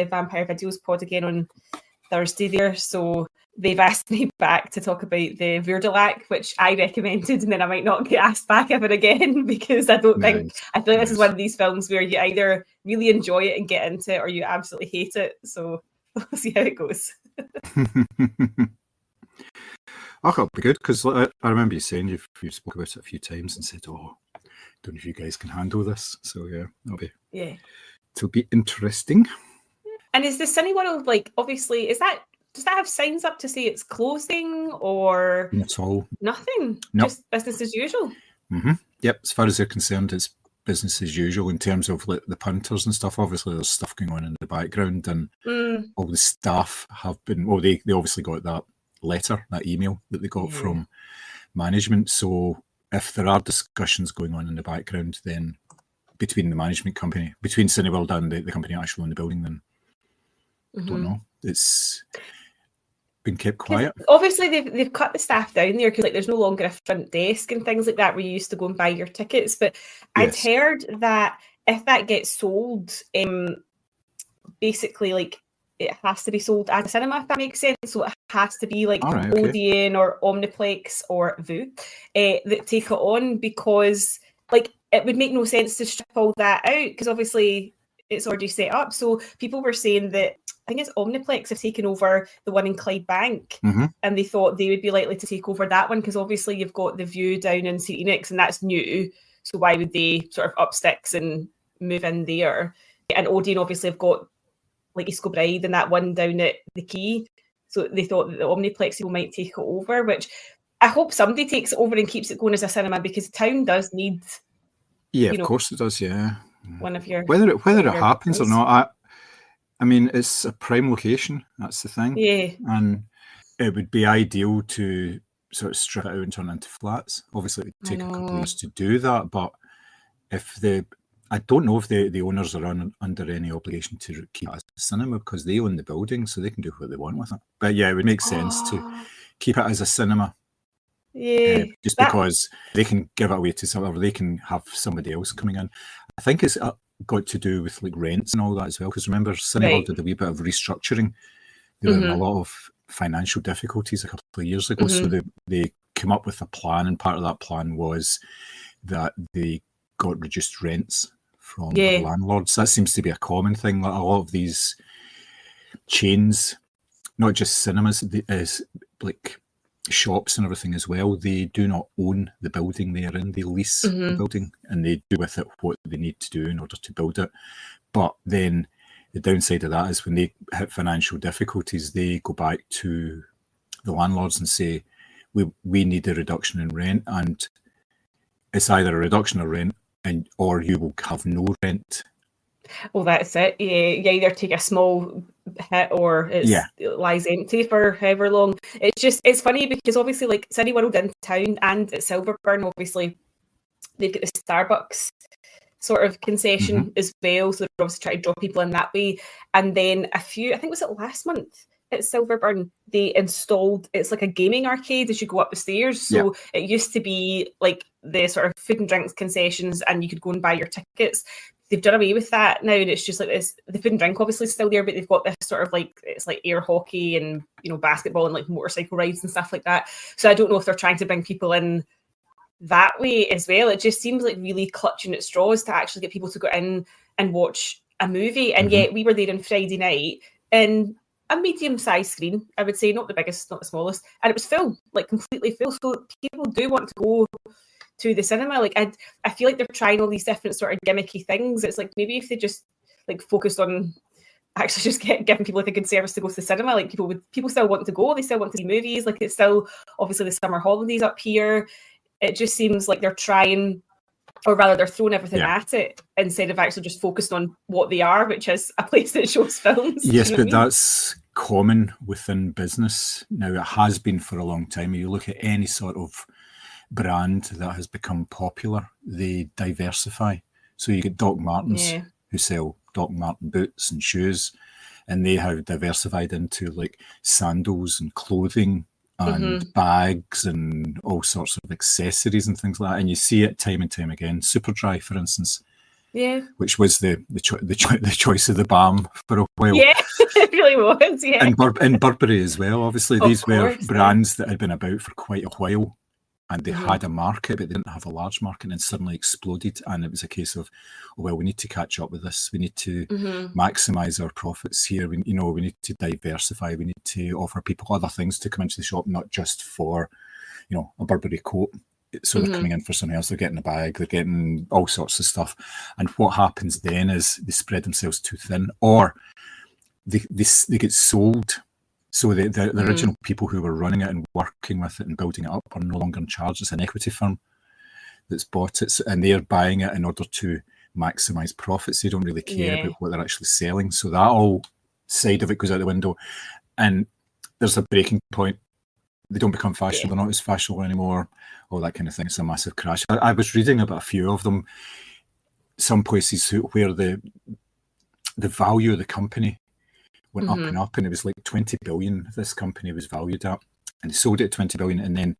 the Vampire Videos pod again on Thursday there, so they've asked me back to talk about the Vuurdelak, which I recommended, and then I might not get asked back ever again because I feel like this is one of these films where you either really enjoy it and get into it, or you absolutely hate it. So we'll see how it goes. I thought it'd be good because I remember you saying you've spoke about it a few times and said, "Oh, don't know if you guys can handle this." So yeah, it'll be interesting. And is the Cineworld, like, obviously, does that have signs up to say it's closing or not at all? Nothing. Nope. Just business as usual. Mm-hmm. Yep. As far as they're concerned, it's business as usual in terms of like the punters and stuff. Obviously, there's stuff going on in the background, and all the staff have been. Well, they obviously got that letter, that email that they got from management. So if there are discussions going on in the background, then between the management company, between Cineworld and the company actually in the building, then don't know. It's been kept quiet. Obviously, they've cut the staff down there because like there's no longer a front desk and things like that where you used to go and buy your tickets. But I'd heard that if that gets sold, basically like it has to be sold as a cinema, if that makes sense. So it has to be like Odeon or Omniplex or Vue that take it on, because like it would make no sense to strip all that out because obviously it's already set up. So people were saying that I think it's Omniplex have taken over the one in Clydebank, and they thought they would be likely to take over that one because obviously you've got the Vue down in St Enoch's and that's new. So why would they sort of up sticks and move in there? And Odeon obviously have got like East Kilbride and that one down at the Quay. So they thought that the Omniplex people might take it over, which I hope somebody takes it over and keeps it going as a cinema because town does need. Yeah, of course it does. Yeah, one of your whether it happens or not. I mean, it's a prime location. That's the thing. Yeah, and it would be ideal to sort of strip it out and turn it into flats. Obviously, it would take a couple of years to do that, but I don't know if the owners are under any obligation to keep it as a cinema because they own the building, so they can do what they want with it. But yeah, it would make sense to keep it as a cinema. Yeah, because they can give it away to someone, or they can have somebody else coming in. I think it's got to do with like rents and all that as well. Because remember, Cineworld did a wee bit of restructuring. They were in a lot of financial difficulties a couple of years ago, so they came up with a plan, and part of that plan was that they got reduced rents from the landlords. That seems to be a common thing. Like a lot of these chains, not just cinemas, like shops and everything as well, they do not own the building they are in. They lease the building and they do with it what they need to do in order to build it. But then the downside of that is when they hit financial difficulties, they go back to the landlords and say, we need a reduction in rent, and it's either a reduction of rent or you will have no rent. Well, that's it. Yeah, you either take a small hit or it lies empty for however long. It's funny because obviously like Cineworld in town and at Silverburn, obviously they've got the Starbucks sort of concession as well. So they're obviously trying to draw people in that way. And then I think was it last month at Silverburn, they installed, it's like a gaming arcade as you go up the stairs. So it used to be like the sort of food and drinks concessions and you could go and buy your tickets. They've done away with that now, and it's just like this. The food and drink obviously is still there, but they've got this sort of like, it's like air hockey and, you know, basketball and like motorcycle rides and stuff like that. So I don't know if they're trying to bring people in that way as well. It just seems like really clutching at straws to actually get people to go in and watch a movie. And yet we were there on Friday night in a medium-sized screen, I would say, not the biggest, not the smallest, and it was full, like completely full. So people do want to go to the cinema. Like I feel like they're trying all these different sort of gimmicky things. It's like maybe if they just like focused on actually just giving people like a good service to go to the cinema, like people still want to go, they still want to see movies. Like it's still obviously the summer holidays up here. It just seems like they're trying, or rather they're throwing everything at it instead of actually just focused on what they are, which is a place that shows films. Yes, but that's common within business. Now it has been for a long time. You look at any sort of brand that has become popular, they diversify. So you get Doc Martens who sell Doc Marten boots and shoes, and they have diversified into like sandals and clothing and bags and all sorts of accessories and things like that. And you see it time and time again. Superdry, for instance, Yeah. Which was the choice of the BAM for a while. Yeah, it really was. Yeah. And Burberry as well. Obviously, these were course, brands that had been about for quite a while, and they Mm-hmm. had a market, but they didn't have a large market, and suddenly exploded. And it was a case of, oh, well, we need to catch up with this. We need to Mm-hmm. maximize our profits here. We need to diversify. We need to offer people other things to come into the shop, not just for, a Burberry coat. So they're coming in for something else. They're getting a bag. They're getting all sorts of stuff. And what happens then is they spread themselves too thin, or they get sold. So the original people who were running it and working with it and building it up are no longer in charge. It's an equity firm that's bought it, and they're buying it in order to maximize profits. They don't really care about what they're actually selling. So that whole side of it goes out the window. And there's a breaking point. They don't become fashionable. They're not as fashionable anymore. All that kind of thing. It's a massive crash. I was reading about a few of them. Some places where the value of the company went up and up, and it was like 20 billion this company was valued at, and they sold it at 20 billion, and then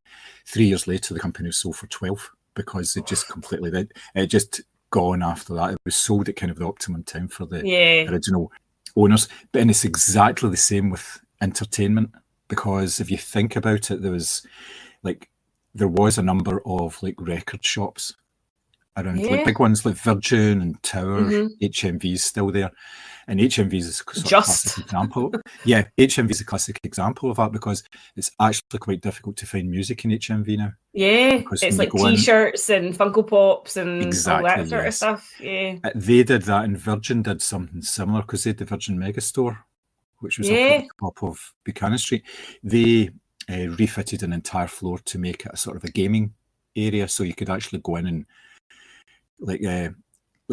3 years later the company was sold for 12 because it just completely it just gone after that. It was sold at kind of the optimum time for the original owners. But and it's exactly the same with entertainment, because if you think about it, there was a number of like record shops around, like big ones like Virgin and Tower. HMV is still there, and HMV is a classic example. Yeah, HMV is a classic example of that, because it's actually quite difficult to find music in HMV now. Yeah, because it's like T-shirts and Funko Pops and all that sort of stuff. Yeah, they did that, and Virgin did something similar, because they had the Virgin Megastore, which was up at the top of Buchanan Street. They refitted an entire floor to make it a sort of a gaming area, so you could actually go in and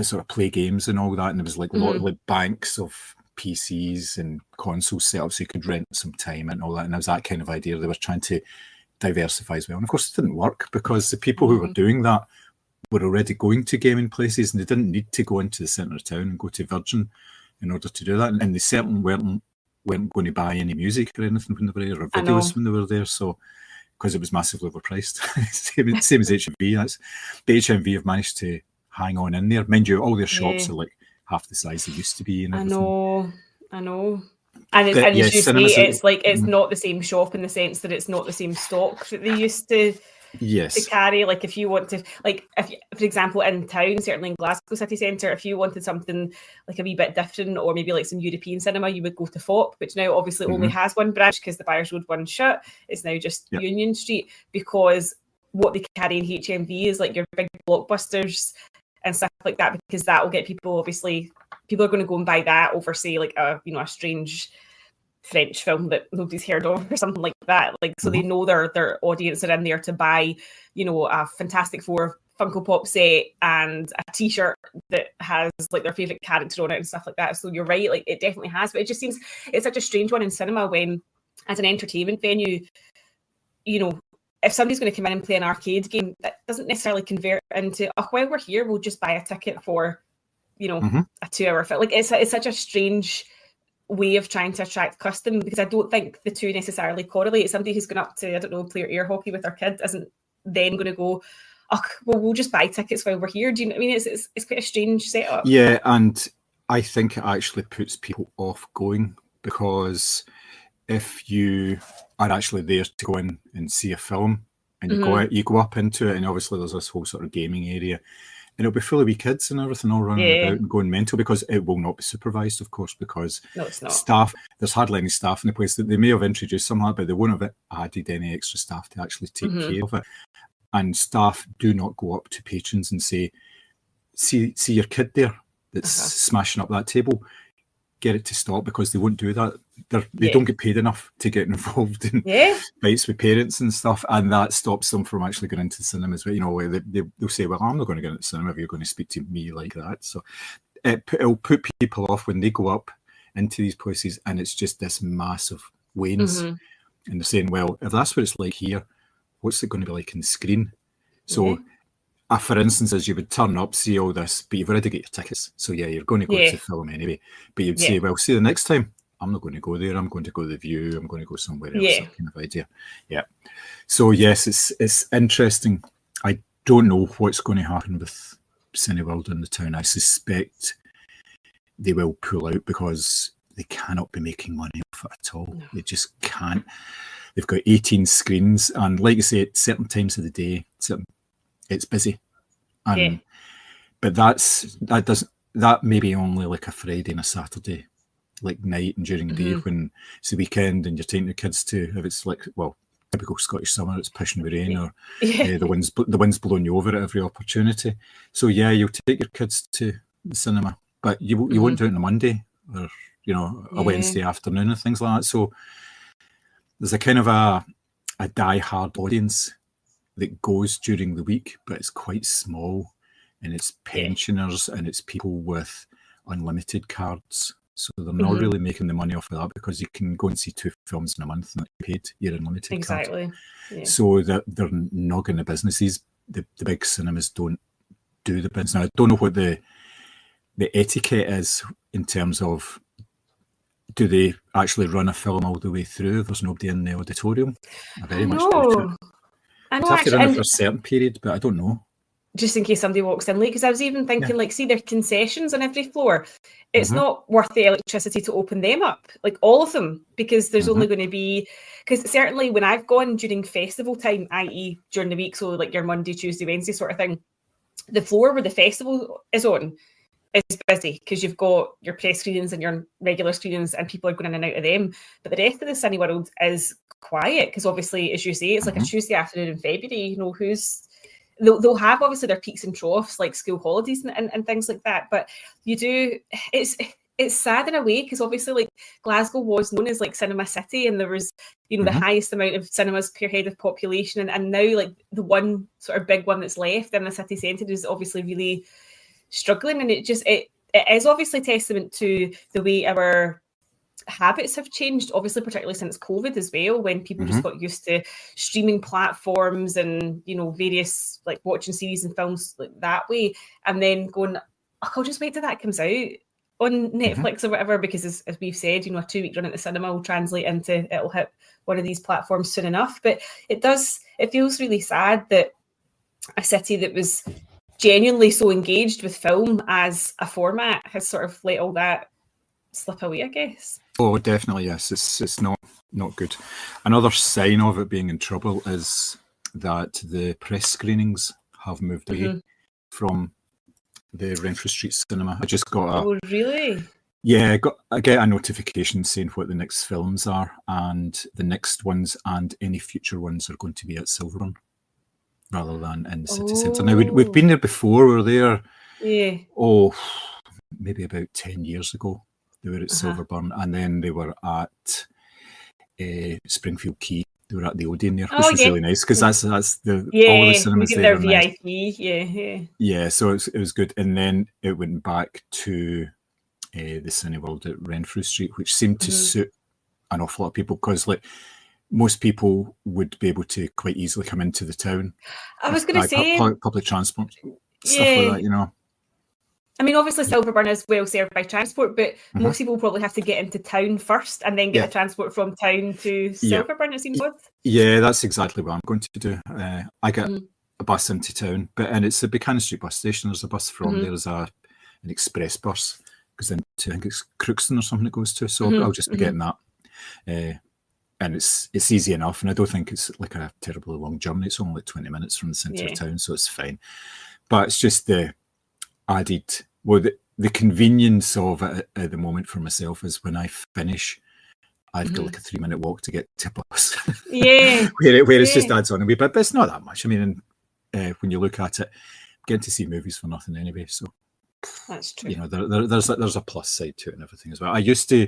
sort of play games and all that. And there was like a lot of like banks of PCs and consoles set up, so you could rent some time and all that. And there was that kind of idea. They were trying to diversify as well. And of course, it didn't work, because the people who were doing that were already going to gaming places, and they didn't need to go into the centre of town and go to Virgin in order to do that. And they certainly weren't going to buy any music or anything when they were there, or videos when they were there. So, because it was massively overpriced. same as HMV. The HMV have managed to hang on in there. Mind you, all their shops are like half the size they used to be. And everything. I know. And as you say, it's like it's not the same shop in the sense that it's not the same stock that they used to carry. Like if you want to, for example, in town, certainly in Glasgow city centre, if you wanted something like a wee bit different, or maybe like some European cinema, you would go to FOP, which now obviously only has one branch because the Byres Road one shut. It's now just Union Street, because what they carry in HMV is like your big blockbusters and stuff like that, because that will get people, obviously, people are going to go and buy that over, say, like a strange French film that nobody's heard of or something like that. Like, so they know their audience are in there to buy, a Fantastic Four Funko Pop set and a T-shirt that has like their favourite character on it and stuff like that. So you're right, like it definitely has, but it just seems it's such a strange one in cinema when, as an entertainment venue, if somebody's going to come in and play an arcade game, that doesn't necessarily convert into, while we're here, we'll just buy a ticket for, a 2-hour film. Like it's such a strange way of trying to attract custom, because I don't think the two necessarily correlate. Somebody who's going up to, play air hockey with their kid isn't then going to go, we'll just buy tickets while we're here. Do you know what I mean? It's quite a strange setup. Yeah, and I think it actually puts people off going, because if you are actually there to go in and see a film, and you go up into it, and obviously there's this whole sort of gaming area, and it'll be full of wee kids and everything all running about and going mental, because it will not be supervised, of course, because it's not. Staff, there's hardly any staff in the place. That they may have introduced some of that, but they won't have added any extra staff to actually take care of it. And staff do not go up to patrons and say, see your kid there that's smashing up that table, get it to stop, because they won't do that. They don't get paid enough to get involved in fights with parents and stuff, and that stops them from actually going into the cinemas. They'll say, well, I'm not going to go into the cinema if you're going to speak to me like that. So it'll put people off when they go up into these places, and it's just this massive wanes. And they're saying, well, if that's what it's like here, what's it going to be like in the screen? So for instance, as you would turn up, see all this, but you've already got your tickets. So you're going to go to the film anyway. But you'd say, well, see, the next time, I'm not going to go there. I'm going to go to the View. I'm going to go somewhere else. That kind of idea. Yeah. So yes, it's interesting. I don't know what's going to happen with Cineworld in the town, I suspect they will pull out because they cannot be making money off it at all. No. They just can't. They've got 18 screens, and like you say, at certain times of the day, it's busy. And but that may be only like a Friday and a Saturday, like night and during the day when it's the weekend and you're taking the kids to, if it's like, well, typical Scottish summer, it's pissing with rain or the wind's blowing you over at every opportunity. So yeah, you'll take your kids to the cinema, but you won't do it on a Monday or a Wednesday afternoon and things like that. So there's a kind of a die-hard audience that goes during the week, but it's quite small, and it's pensioners and it's people with unlimited cards. So they're not really making the money off of that because you can go and see 2 films in a month and you paid your unlimited card. Yeah. So they're not going to businesses. The big cinemas don't do the business. Now, I don't know what the etiquette is in terms of, do they actually run a film all the way through? There's nobody in the auditorium. I very much doubt it. I know. You have to run it for a certain period, but I don't know. Just in case somebody walks in late, because I was even thinking, like, see, there are concessions on every floor. It's not worth the electricity to open them up, like all of them, because there's only going to be, because certainly when I've gone during festival time, i.e. during the week, so like your Monday, Tuesday, Wednesday sort of thing, the floor where the festival is on is busy because you've got your press screenings and your regular screenings and people are going in and out of them. But the rest of the Cineworld is quiet because obviously, as you say, it's like a Tuesday afternoon in February, they'll have obviously their peaks and troughs like school holidays and things like that. But it's sad in a way because obviously like Glasgow was known as like Cinema City and there was, the highest amount of cinemas per head of population. And now like the one sort of big one that's left in the city centre is obviously really struggling. And it is obviously testament to the way our habits have changed, obviously, particularly since COVID as well, when people just got used to streaming platforms and, various like watching series and films like that way. And then going, I'll just wait till that comes out on Netflix or whatever, because as we've said, a 2-week run at the cinema will translate into it'll hit one of these platforms soon enough. But it feels really sad that a city that was genuinely so engaged with film as a format has sort of let all that slip away, I guess. Oh, definitely, yes. It's not good. Another sign of it being in trouble is that the press screenings have moved away from the Renfrew Street cinema. I just got Oh, really? Yeah, I get a notification saying what the next films are, and the next ones and any future ones are going to be at Silverburn rather than in the city centre. Now, we've been there before. We were there, maybe about 10 years ago. They were at Silverburn, and then they were at Springfield Quay. They were at the Odeon there, which was really nice because that's all the cinemas there are VIP, nice. Yeah. So it was good, and then it went back to the Cineworld at Renfrew Street, which seemed to suit an awful lot of people because, like, most people would be able to quite easily come into the town. I was going to say public transport, stuff like that, I mean, obviously Silverburn is well served by transport, but most people probably have to get into town first and then get the transport from town to Silverburn, it seems odd. Yeah, that's exactly what I'm going to do. I get a bus into town, and it's the Buchanan Street bus station. There's a bus from there. There's an express bus goes into, I think it's Crookston or something it goes to. So I'll just be getting that. And it's easy enough, and I don't think it's like a terribly long journey. It's only like 20 minutes from the centre of town, so it's fine. But it's just the added, the convenience of it at the moment for myself is when I finish, I've got like a 3-minute walk to get to bus. Yeah. where it just adds on a wee bit, but it's not that much. I mean, when you look at it, I'm getting to see movies for nothing anyway. So that's true. There's a plus side to it and everything as well. I used to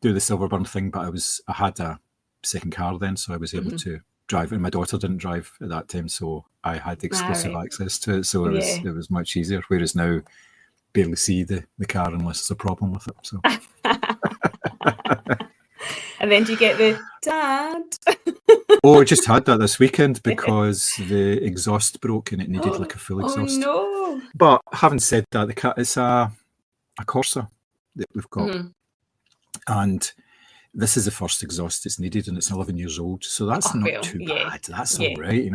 do the Silverburn thing, but I had a second car then, so I was able to drive, and my daughter didn't drive at that time, so I had exclusive access to it. So it was much easier. Whereas now, barely see the car unless there's a problem with it. So. And then do you get the dad? I just had that this weekend because the exhaust broke and it needed like a full exhaust. Oh no! But having said that, it's a Corsa that we've got, and this is the first exhaust it's needed, and it's 11 years old, so that's not too bad. That's all right,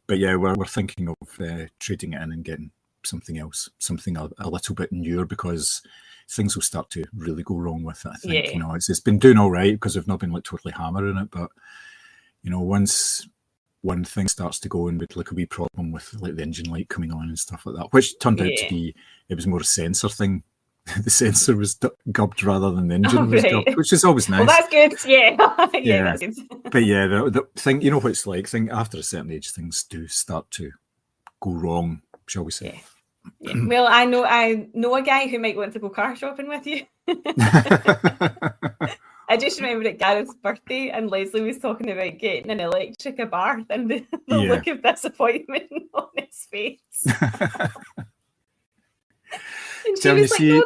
But yeah, we're thinking of trading it in and getting something else, something a little bit newer, because things will start to really go wrong with it, I think. You know, it's been doing all right because we've not been like totally hammering it, but you know, once one thing starts to go and with like a wee problem with like the engine light coming on and stuff like that, which turned out to be, it was more a sensor thing. The sensor was gubbed rather than the engine was gubbed, which is always nice. Well, that's good. Yeah, that's good. But yeah, the thing, you know what it's like, after a certain age, things do start to go wrong, shall we say. Yeah. Well, I know a guy who might want to go car shopping with you. I just remembered at Gareth's birthday, and Leslie was talking about getting an electric Abarth, and the look of disappointment on his face. And she was like, no,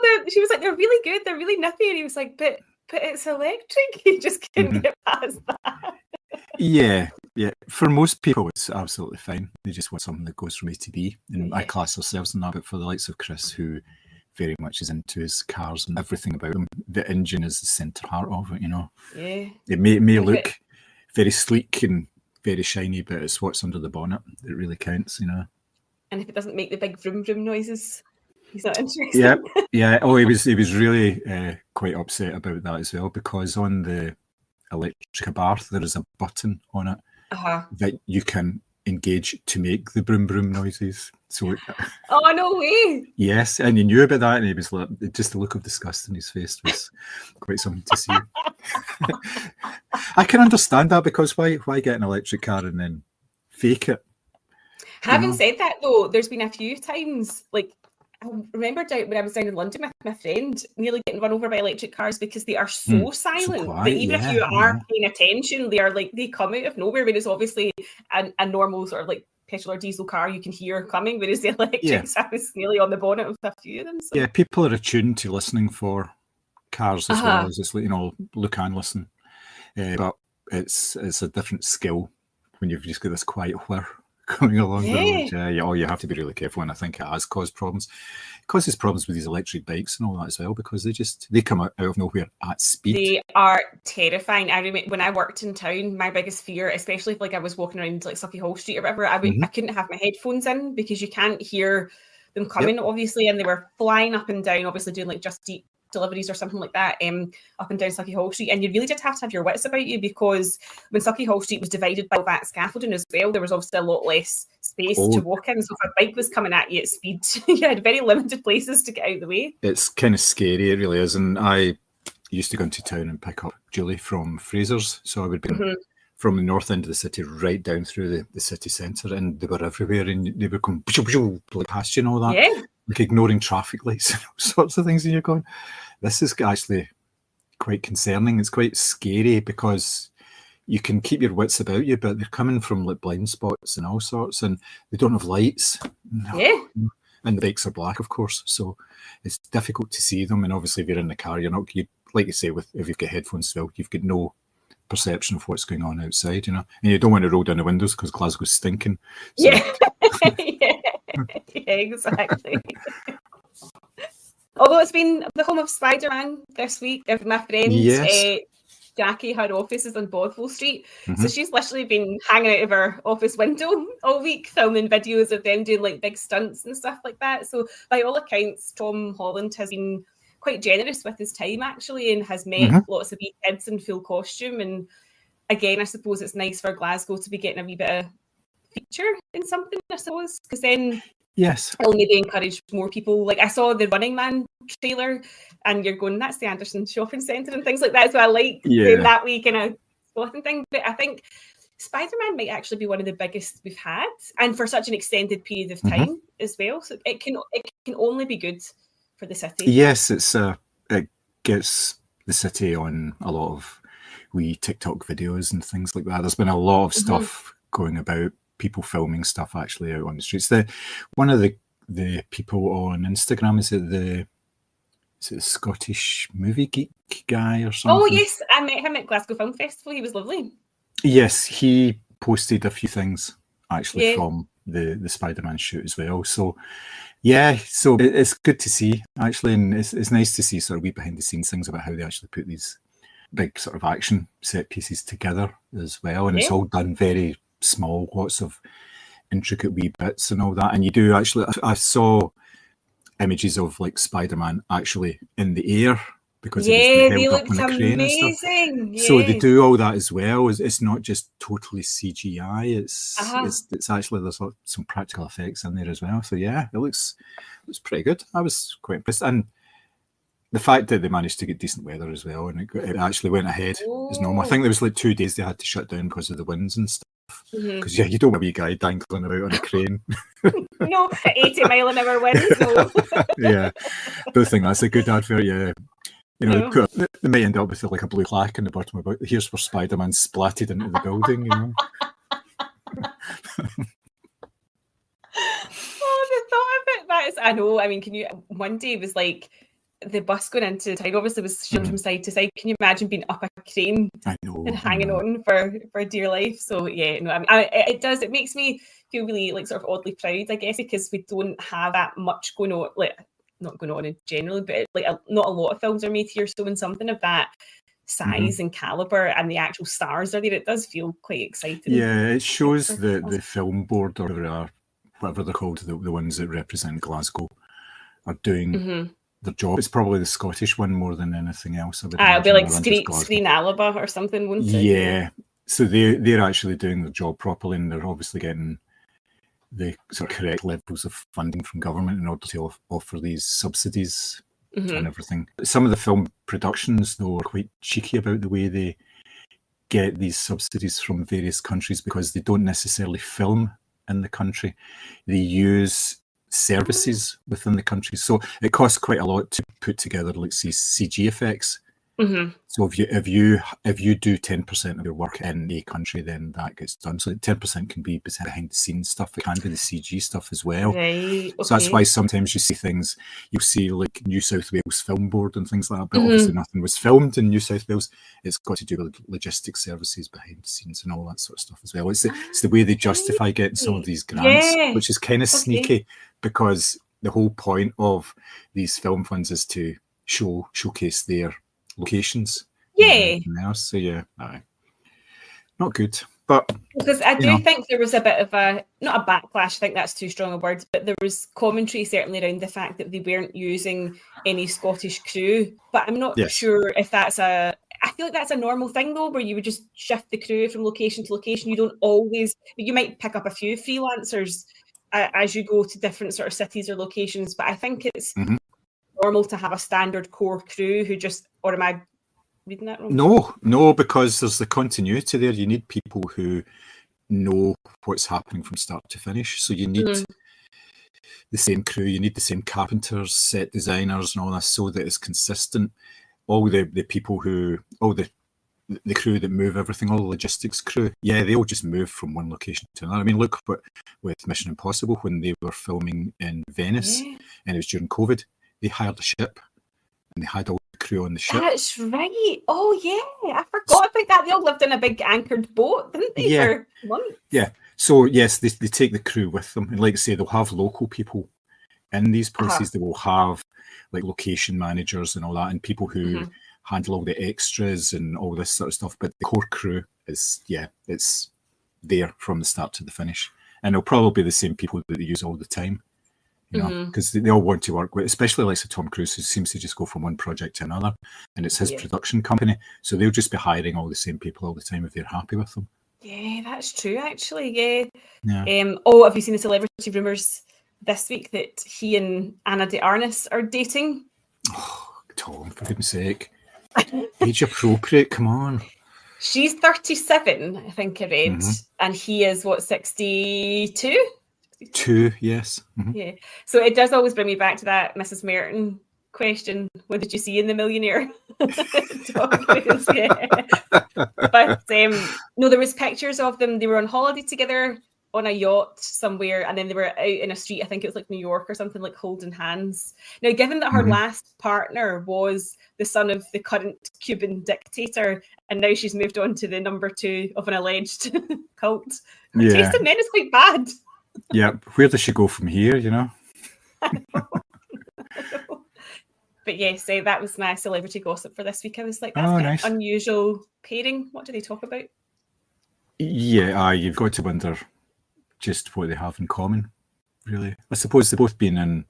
they're really good, they're really nippy. And he was like, but it's electric. He just couldn't get past that. Yeah. For most people, it's absolutely fine. They just want something that goes from A to B. And I class ourselves in that, but for the likes of Chris, who very much is into his cars and everything about them, the engine is the centre part of it, you know. Yeah. It may look very sleek and very shiny, but it's what's under the bonnet that really counts, you know. And if it doesn't make the big vroom vroom noises, he's not interested. Yeah. Oh, he was really quite upset about that as well, because on the electric Abarth there is a button on it that you can engage to make the broom broom noises. So oh, no way. Yes, and he knew about that, and he was like, just the look of disgust in his face was quite something to see. I can understand that, because why get an electric car and then fake it? Having said that, though, there's been a few times, like, I remember when I was down in London with my friend, nearly getting run over by electric cars because they are so silent that even if you are paying attention, they are like, they come out of nowhere, whereas obviously a normal sort of like petrol or diesel car you can hear coming, whereas the electrics, I was nearly on the bonnet of a few of them. So. Yeah, people are attuned to listening for cars as well as, you know, look and listen. But it's a different skill when you've just got this quiet whir coming along the road. You have to be really careful, and I think it has caused problems. It causes problems with these electric bikes and all that as well, because they come out of nowhere at speed. They are terrifying. I remember when I worked in town, my biggest fear, especially if like I was walking around like Sucky Hall Street or whatever, I couldn't have my headphones in because you can't hear them coming, obviously, and they were flying up and down, obviously doing like Just Eat deliveries or something like that, up and down Sucky Hall Street, and you really did have to have your wits about you, because when Sucky Hall Street was divided by that scaffolding as well, there was obviously a lot less space to walk in, so if a bike was coming at you at speed, you had very limited places to get out of the way. It's kind of scary, it really is. And I used to go into town and pick up Julie from Fraser's, so I would be from the north end of the city right down through the city centre, and they were everywhere, and they would come like past you and all that, like ignoring traffic lights and all sorts of things, and you're going, this is actually quite concerning. It's quite scary, because you can keep your wits about you, but they're coming from like blind spots and all sorts, and they don't have lights. And the bikes are black, of course, so it's difficult to see them. And obviously, if you're in the car, like you say, if you've got headphones still, you've got no perception of what's going on outside, you know, and you don't want to roll down the windows because Glasgow's stinking. So. Exactly. Although it's been the home of Spider-Man this week, if my friend Jackie, her office is on Bothwell Street, so she's literally been hanging out of her office window all week filming videos of them doing like big stunts and stuff like that. So by all accounts, Tom Holland has been quite generous with his time, actually, and has met lots of wee kids in full costume. And again, I suppose it's nice for Glasgow to be getting a wee bit of feature in something, I suppose, because then it'll maybe encourage more people. Like, I saw the Running Man trailer, and you're going, that's the Anderson Shopping Centre and things like that, so I like doing that wee kind of spotting thing. But I think Spider-Man might actually be one of the biggest we've had, and for such an extended period of time as well, so it can only be good for the city. Yes, it gets the city on a lot of wee TikTok videos and things like that. There's been a lot of stuff going about, people filming stuff actually out on the streets. One of the people on Instagram, is it the Scottish movie geek guy or something? Oh yes, I met him at Glasgow Film Festival. He was lovely. Yes, he posted a few things actually from the Spider-Man shoot as well. So so it's good to see actually, and it's nice to see sort of wee behind the scenes things about how they actually put these big sort of action set pieces together as well. And it's all done very small, lots of intricate wee bits and all that. And you do actually, I saw images of like Spider-Man actually in the air because he was they held up looked on a crane and stuff. amazing. So they do all that as well. It's not just totally CGI. It's actually there's some practical effects in there as well. So yeah, it looks pretty good. I was quite impressed, and the fact that they managed to get decent weather as well, and it actually went ahead as normal. I think there was like 2 days they had to shut down because of the winds and stuff. Because yeah, you don't want a wee guy dangling about on a crane. No, 80-mile-an-hour winds. No. Yeah, don't think that's a good advert. Yeah, you know, they might end up with like a blue plaque in the bottom about "Here's where Spider-Man splatted into the building." You know. Oh, the thought of it. That is, I know. I mean, can you? One day it was like the bus going into town. Obviously, was shifting from side to side. Can you imagine being up a crane and hanging on for dear life? So yeah, no. I mean, it does. It makes me feel really like sort of oddly proud, I guess, because we don't have that much going on. Like not going on in general, but like not a lot of films are made here. So when something of that size and caliber and the actual stars are there, it does feel quite exciting. Yeah, it shows the film board or whatever they're called, the ones that represent Glasgow, are doing their job. It's probably the Scottish one more than anything else. It'll be like Screen Alaba or something, wouldn't it? Yeah. So they're actually doing their job properly, and they're obviously getting the sort of correct levels of funding from government in order to offer these subsidies and everything. Some of the film productions, though, are quite cheeky about the way they get these subsidies from various countries because they don't necessarily film in the country. They use services within the country. So it costs quite a lot to put together, like, say, CG effects. So if you do 10% of your work in a country, then that gets done. So 10% can be behind the scenes stuff. It can be the CG stuff as well. Right. Okay. So that's why sometimes you see things, you'll see like New South Wales Film Board and things like that, but obviously nothing was filmed in New South Wales. It's got to do with logistics services behind the scenes and all that sort of stuff as well. It's the way they justify getting some of these grants, which is kind of sneaky, because the whole point of these film funds is to showcase their locations. So yeah, not good. But because I do think there was a bit of not a backlash, I think that's too strong a word, but there was commentary certainly around the fact that they weren't using any Scottish crew. But I'm not sure if that's I feel like that's a normal thing though, where you would just shift the crew from location to location. You don't always, you might pick up a few freelancers as you go to different sort of cities or locations, but I think it's normal to have a standard core crew who just, or am I reading that wrong? No, because there's the continuity there. You need people who know what's happening from start to finish. So you need the same crew, you need the same carpenters, set designers and all that, so that it's consistent. All the people who, all the crew that move everything, all the logistics crew, they all just move from one location to another. I mean, look with Mission Impossible, when they were filming in Venice and it was during COVID, they hired a ship and they had all the crew on the ship. That's right. Oh yeah, I forgot about that. They all lived in a big anchored boat, didn't they, for months? Yeah. So yes, they take the crew with them, and like I say, they'll have local people in these places. They will have like location managers and all that, and people who handle all the extras and all this sort of stuff. But the core crew is it's there from the start to the finish, and it'll probably be the same people that they use all the time. You know, because they all want to work with, especially like Tom Cruise, who seems to just go from one project to another, and it's his production company, so they'll just be hiring all the same people all the time if they're happy with them. Yeah, that's true, actually. Have you seen the celebrity rumours this week that he and Anna de Armas are dating? Oh, Tom, for goodness sake. Age appropriate, come on. She's 37, I think I read, and he is, 62? 2, yes. Yeah. So it does always bring me back to that Mrs. Merton question. What did you see in The Millionaire? But no, there was pictures of them. They were on holiday together on a yacht somewhere, and then they were out in a street, I think it was like New York or something, like holding hands. Now, given that her last partner was the son of the current Cuban dictator, and now she's moved on to the number 2 of an alleged cult, her taste in men is quite bad. Yeah, where does she go from here, you know? I know. But yes, that was my celebrity gossip for this week. I was like, that's kind of unusual pairing. What do they talk about? Yeah, you've got to wonder just what they have in common, really. I suppose they've both been in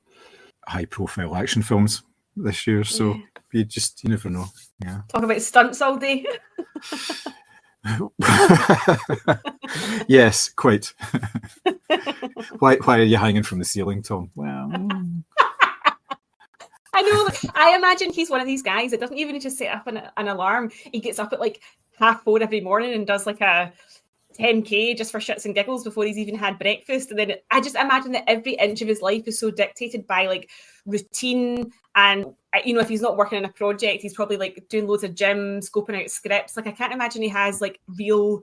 high-profile action films this year, so you never know. Yeah. Talk about stunts all day. Yes, quite. Why are you hanging from the ceiling, Tom? Well, I know. I imagine he's one of these guys that doesn't even just set up an alarm. He gets up at like 4:30 every morning and does like a 10K just for shits and giggles before he's even had breakfast. And then I just imagine that every inch of his life is so dictated by like routine. And, you know, if he's not working on a project, he's probably like doing loads of gym, scoping out scripts. Like, I can't imagine he has like real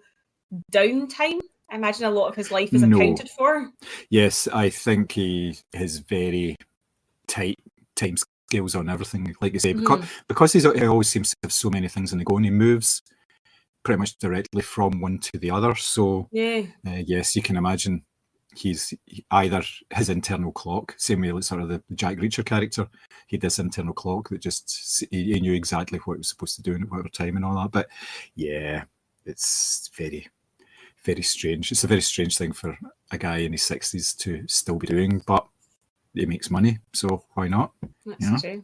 downtime. I imagine a lot of his life is accounted for. Yes, I think he has very tight time scales on everything, like you say, because he always seems to have so many things on the go, and he moves pretty much directly from one to the other. So yes, you can imagine he's either his internal clock, same way like sort of the Jack Reacher character, he had this internal clock that just he knew exactly what he was supposed to do at whatever time and all that. But yeah, it's very, very strange. It's a very strange thing for a guy in his 60s to still be doing, but he makes money, so why not? That's true.